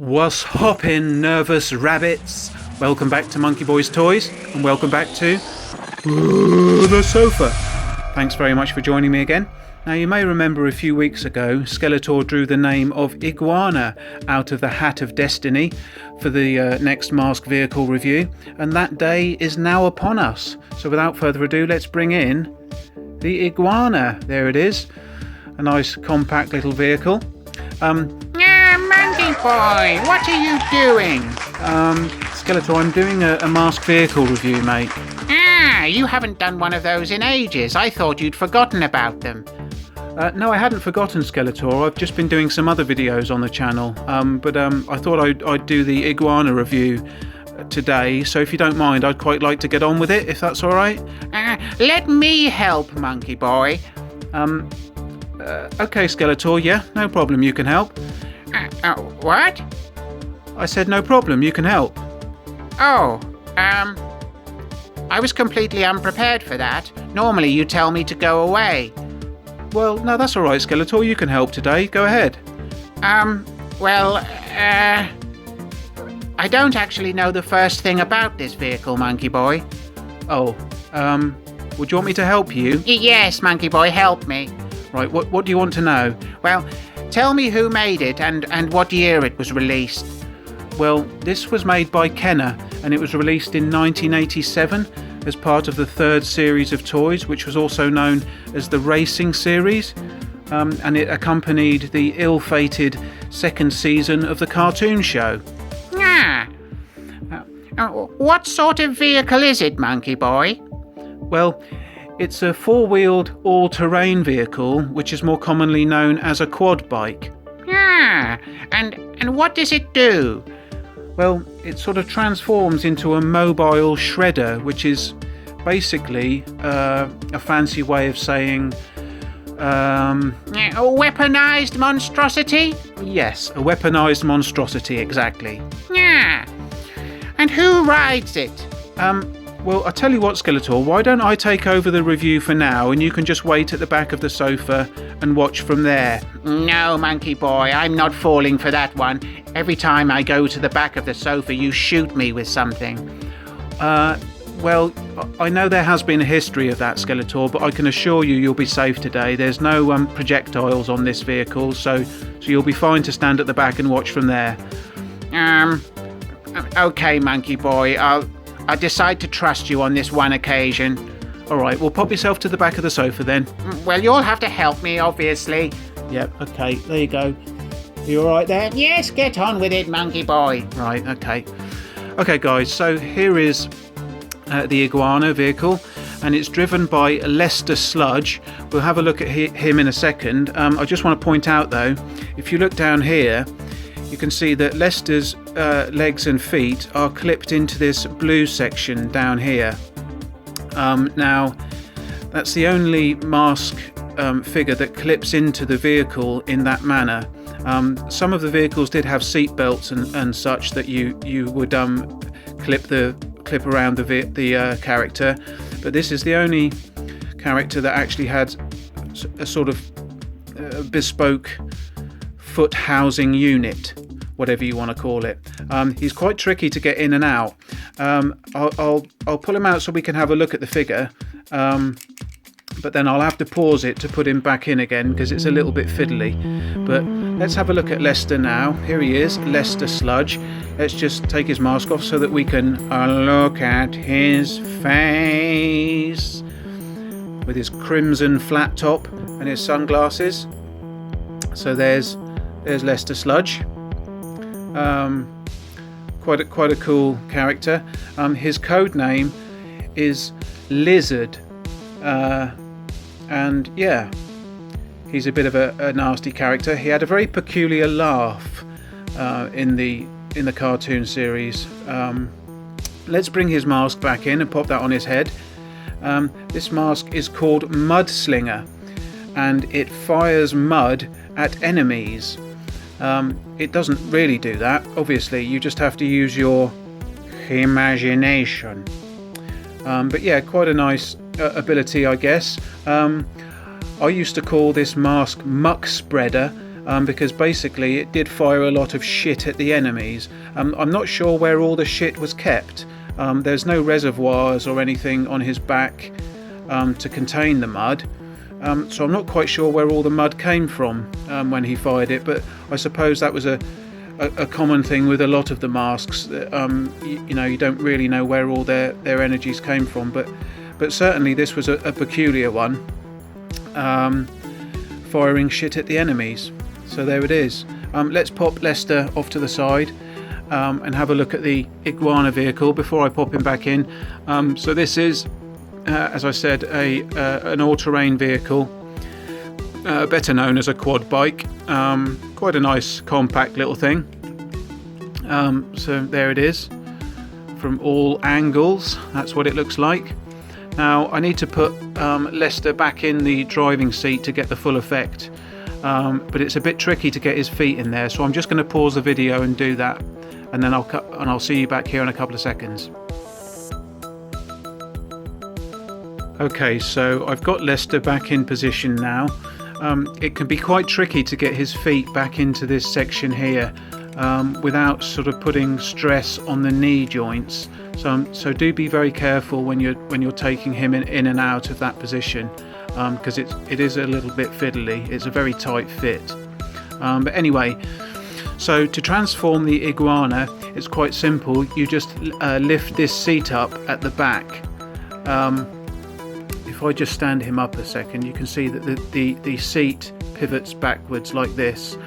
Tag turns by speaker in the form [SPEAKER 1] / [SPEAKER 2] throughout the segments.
[SPEAKER 1] What's hoppin', nervous rabbits? Welcome back to Monkey Boys Toys, and welcome back to the sofa. Thanks very much for joining me again. Now, you may remember a few weeks ago, Skeletor drew the name of Iguana out of the Hat of Destiny for the next M.A.S.K vehicle review, and that day is now upon us. So without further ado, let's bring in the Iguana. There it is. A nice compact little vehicle.
[SPEAKER 2] Monkey Boy, what are you doing?
[SPEAKER 1] Skeletor, I'm doing a M.A.S.K vehicle review, mate.
[SPEAKER 2] You haven't done one of those in ages. I thought you'd forgotten about them.
[SPEAKER 1] No, I hadn't forgotten, Skeletor. I've just been doing some other videos on the channel. But I thought I'd do the Iguana review today. So if you don't mind, I'd quite like to get on with it, if that's all right.
[SPEAKER 2] Let me help, Monkey Boy.
[SPEAKER 1] Okay, Skeletor, yeah, no problem, you can help.
[SPEAKER 2] What?
[SPEAKER 1] I said no problem, you can help.
[SPEAKER 2] Oh, I was completely unprepared for that. Normally you tell me to go away.
[SPEAKER 1] Well, no, that's all right, Skeletor, you can help today. Go ahead.
[SPEAKER 2] I don't actually know the first thing about this vehicle, Monkey Boy.
[SPEAKER 1] Oh, would you want me to help you?
[SPEAKER 2] Yes, Monkey Boy, help me.
[SPEAKER 1] Right, what do you want to know?
[SPEAKER 2] Well, tell me who made it and what year it was released.
[SPEAKER 1] Well, this was made by Kenner, and it was released in 1987 as part of the third series of toys, which was also known as the Racing series, and it accompanied the ill-fated second season of the cartoon show.
[SPEAKER 2] What sort of vehicle is it, Monkey Boy?
[SPEAKER 1] Well, it's a four-wheeled, all-terrain vehicle, which is more commonly known as a quad bike.
[SPEAKER 2] And what does it do?
[SPEAKER 1] Well, it sort of transforms into a mobile shredder, which is basically a fancy way of saying...
[SPEAKER 2] a weaponized monstrosity?
[SPEAKER 1] Yes, a weaponized monstrosity, exactly.
[SPEAKER 2] And who rides it?
[SPEAKER 1] Well, I'll tell you what, Skeletor, why don't I take over the review for now, and you can just wait at the back of the sofa and watch from there.
[SPEAKER 2] No, Monkey Boy, I'm not falling for that one. Every time I go to the back of the sofa, you shoot me with something.
[SPEAKER 1] Well, I know there has been a history of that, Skeletor, but I can assure you you'll be safe today. There's no projectiles on this vehicle, so you'll be fine to stand at the back and watch from there.
[SPEAKER 2] Okay, Monkey Boy, I'll decide to trust you on this one occasion.
[SPEAKER 1] All right, well, pop yourself to the back of the sofa then.
[SPEAKER 2] Well, you'll have to help me, obviously.
[SPEAKER 1] Yep, okay, there you go. You all right there?
[SPEAKER 2] Yes, get on with it, Monkey Boy.
[SPEAKER 1] Right, okay. Okay, guys, so here is the Iguana vehicle, and it's driven by Lester Sludge. We'll have a look at him in a second. I just want to point out, though, if you look down here, you can see that Lester's legs and feet are clipped into this blue section down here. Now, that's the only M.A.S.K figure that clips into the vehicle in that manner. Some of the vehicles did have seat belts and such that you would clip around the character, but this is the only character that actually had a sort of bespoke foot housing unit, whatever you want to call it. He's quite tricky to get in and out. I'll pull him out so we can have a look at the figure, but then I'll have to pause it to put him back in again because it's a little bit fiddly. But let's have a look at Lester now. Here he is, Lester Sludge. Let's just take his mask off so that we can look at his face with his crimson flat top and his sunglasses. So there's Lester Sludge. Quite a cool character. His code name is Lizard, and yeah, he's a bit of a nasty character. He had a very peculiar laugh in the cartoon series. Let's bring his mask back in and pop that on his head. This mask is called Mudslinger, and it fires mud at enemies. It doesn't really do that, obviously. You just have to use your imagination. But yeah, quite a nice ability, I guess. I used to call this mask Muck Spreader because basically it did fire a lot of shit at the enemies. I'm not sure where all the shit was kept. There's no reservoirs or anything on his back to contain the mud, so I'm not quite sure where all the mud came from when he fired it, but I suppose that was a common thing with a lot of the masks. You don't really know where all their energies came from, but certainly this was a peculiar one, firing shit at the enemies. So there it is. Let's pop Lester off to the side and have a look at the Iguana vehicle before I pop him back in. So this is, as I said, an all-terrain vehicle, better known as a quad bike. Quite a nice compact little thing. So there it is from all angles. That's what it looks like. Now I need to put Lester back in the driving seat to get the full effect, but it's a bit tricky to get his feet in there, so I'm just going to pause the video and do that, and then I'll see you back here in a couple of seconds. Okay, so I've got Lester back in position now. It can be quite tricky to get his feet back into this section here without sort of putting stress on the knee joints. So do be very careful when you're taking him in and out of that position, because it is a little bit fiddly. It's a very tight fit. But anyway, so to transform the Iguana, it's quite simple. You just lift this seat up at the back. If I just stand him up a second, you can see that the seat pivots backwards like this.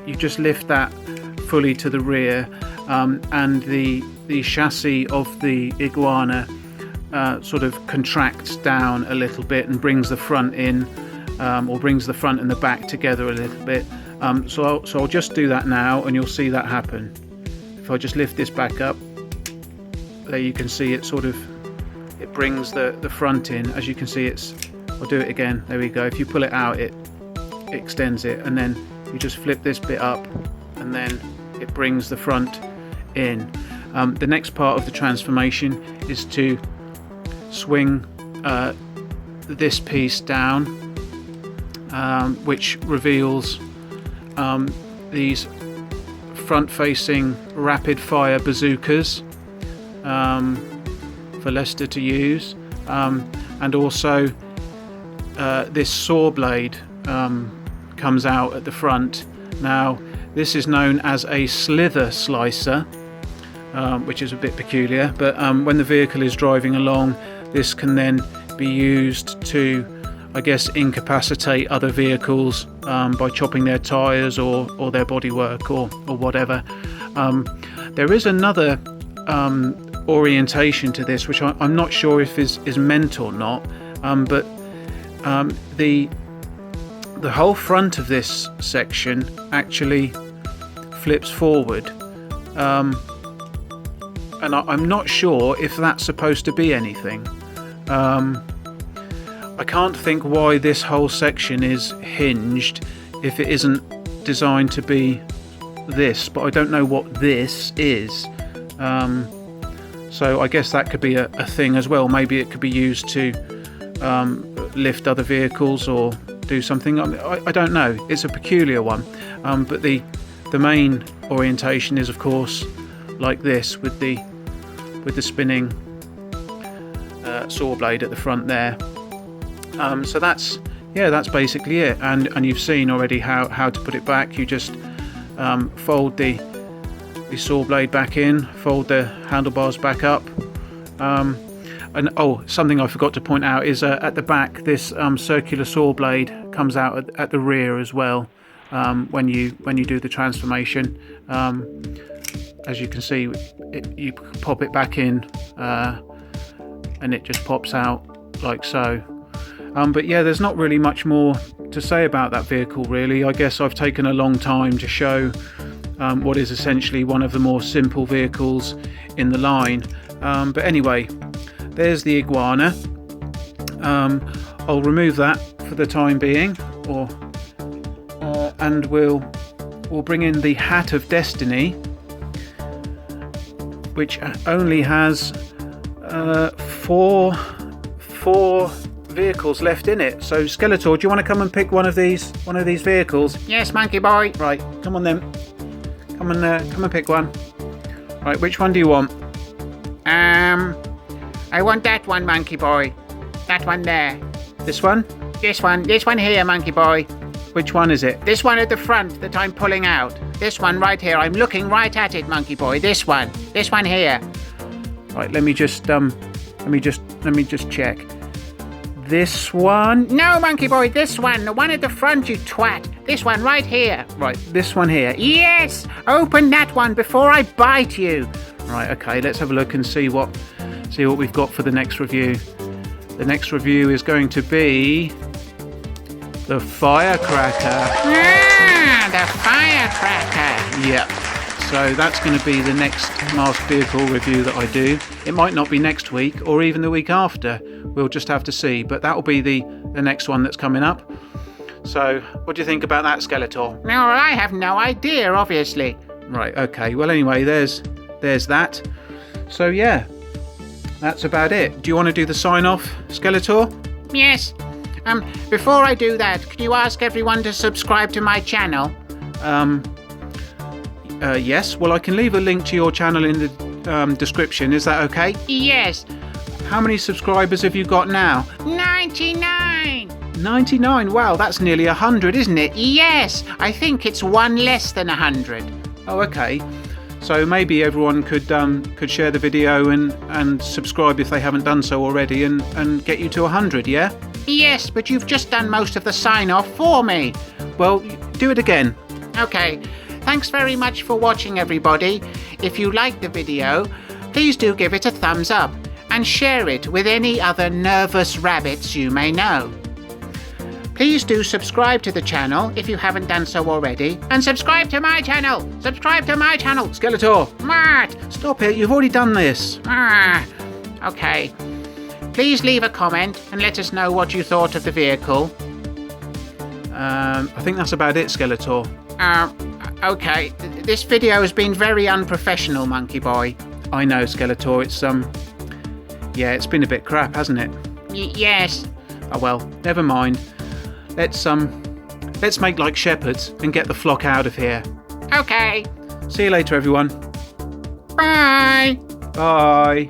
[SPEAKER 1] You just lift that fully to the rear, and the chassis of the Iguana sort of contracts down a little bit and brings the front in, or brings the front and the back together a little bit. So I'll just do that now, and you'll see that happen. If I just lift this back up, there you can see it brings the front in. As you can see, I'll do it again. There we go. If you pull it out, it extends it, and then you just flip this bit up, and then it brings the front in. The next part of the transformation is to swing this piece down, which reveals these front-facing rapid-fire bazookas for Lester to use, and also this saw blade comes out at the front. Now this is known as a slither slicer, which is a bit peculiar, but when the vehicle is driving along, this can then be used to, I guess, incapacitate other vehicles by chopping their tyres or their bodywork or whatever. There is another orientation to this, which I'm not sure if is meant or not, but the whole front of this section actually flips forward, and I'm not sure if that's supposed to be anything. I can't think why this whole section is hinged if it isn't designed to be this, but I don't know what this is. So I guess that could be a thing as well. Maybe it could be used to lift other vehicles or do something. I don't know. It's a peculiar one. But the main orientation is, of course, like this, with the spinning saw blade at the front there. So that's basically it. And you've seen already how to put it back. You just fold the saw blade back in, fold the handlebars back up, and something I forgot to point out is at the back, this circular saw blade comes out at the rear as well, when you do the transformation. As you can see, you pop it back in, and it just pops out like so. But yeah, there's not really much more to say about that vehicle, really. I guess I've taken a long time to show what is essentially one of the more simple vehicles in the line. But anyway, there's the Iguana. I'll remove that for the time being, and we'll bring in the Hat of Destiny, which only has four vehicles left in it. So Skeletor, do you want to come and pick one of these vehicles?
[SPEAKER 2] Yes, Monkey Boy.
[SPEAKER 1] Right, come on then. Come and pick one. Right, which one do you want?
[SPEAKER 2] I want that one, Monkey Boy. That one there.
[SPEAKER 1] This one?
[SPEAKER 2] This one here, Monkey Boy.
[SPEAKER 1] Which one is it?
[SPEAKER 2] This one at the front that I'm pulling out. This one right here. I'm looking right at it, Monkey Boy. This one here.
[SPEAKER 1] Right, let me just check. This one?
[SPEAKER 2] No, Monkey Boy, this one. The one at the front, you twat. This one right here.
[SPEAKER 1] Right, this one here.
[SPEAKER 2] Yes! Open that one before I bite you.
[SPEAKER 1] Right, okay, let's have a look and see what we've got for the next review. The next review is going to be the Firecracker.
[SPEAKER 2] The Firecracker.
[SPEAKER 1] Yep. So that's going to be the next masked vehicle review that I do. It might not be next week or even the week after. We'll just have to see. But that will be the next one that's coming up. So what do you think about that, Skeletor?
[SPEAKER 2] No, I have no idea, obviously.
[SPEAKER 1] Right, okay. Well, anyway, there's that. So, yeah, that's about it. Do you want to do the sign-off, Skeletor?
[SPEAKER 2] Yes. Before I do that, could you ask everyone to subscribe to my channel?
[SPEAKER 1] Yes. Well, I can leave a link to your channel in the description. Is that okay?
[SPEAKER 2] Yes.
[SPEAKER 1] How many subscribers have you got now?
[SPEAKER 2] 99.
[SPEAKER 1] 99? Wow, that's nearly 100, isn't it?
[SPEAKER 2] Yes. I think it's one less than 100.
[SPEAKER 1] Oh, okay. So maybe everyone could share the video and subscribe if they haven't done so already and get you to 100, yeah?
[SPEAKER 2] Yes, but you've just done most of the sign-off for me.
[SPEAKER 1] Well, do it again.
[SPEAKER 2] Okay. Thanks very much for watching, everybody. If you liked the video, please do give it a thumbs up and share it with any other nervous rabbits you may know. Please do subscribe to the channel if you haven't done so already. And subscribe to my channel! Subscribe to my channel!
[SPEAKER 1] Skeletor!
[SPEAKER 2] What?
[SPEAKER 1] Stop it, you've already done this.
[SPEAKER 2] Okay. Please leave a comment and let us know what you thought of the vehicle.
[SPEAKER 1] I think that's about it, Skeletor.
[SPEAKER 2] Okay. This video has been very unprofessional, Monkey Boy.
[SPEAKER 1] I know, Skeletor. It's been a bit crap, hasn't it?
[SPEAKER 2] Yes.
[SPEAKER 1] Oh well, never mind. Let's make like shepherds and get the flock out of here.
[SPEAKER 2] Okay.
[SPEAKER 1] See you later, everyone.
[SPEAKER 2] Bye.
[SPEAKER 1] Bye.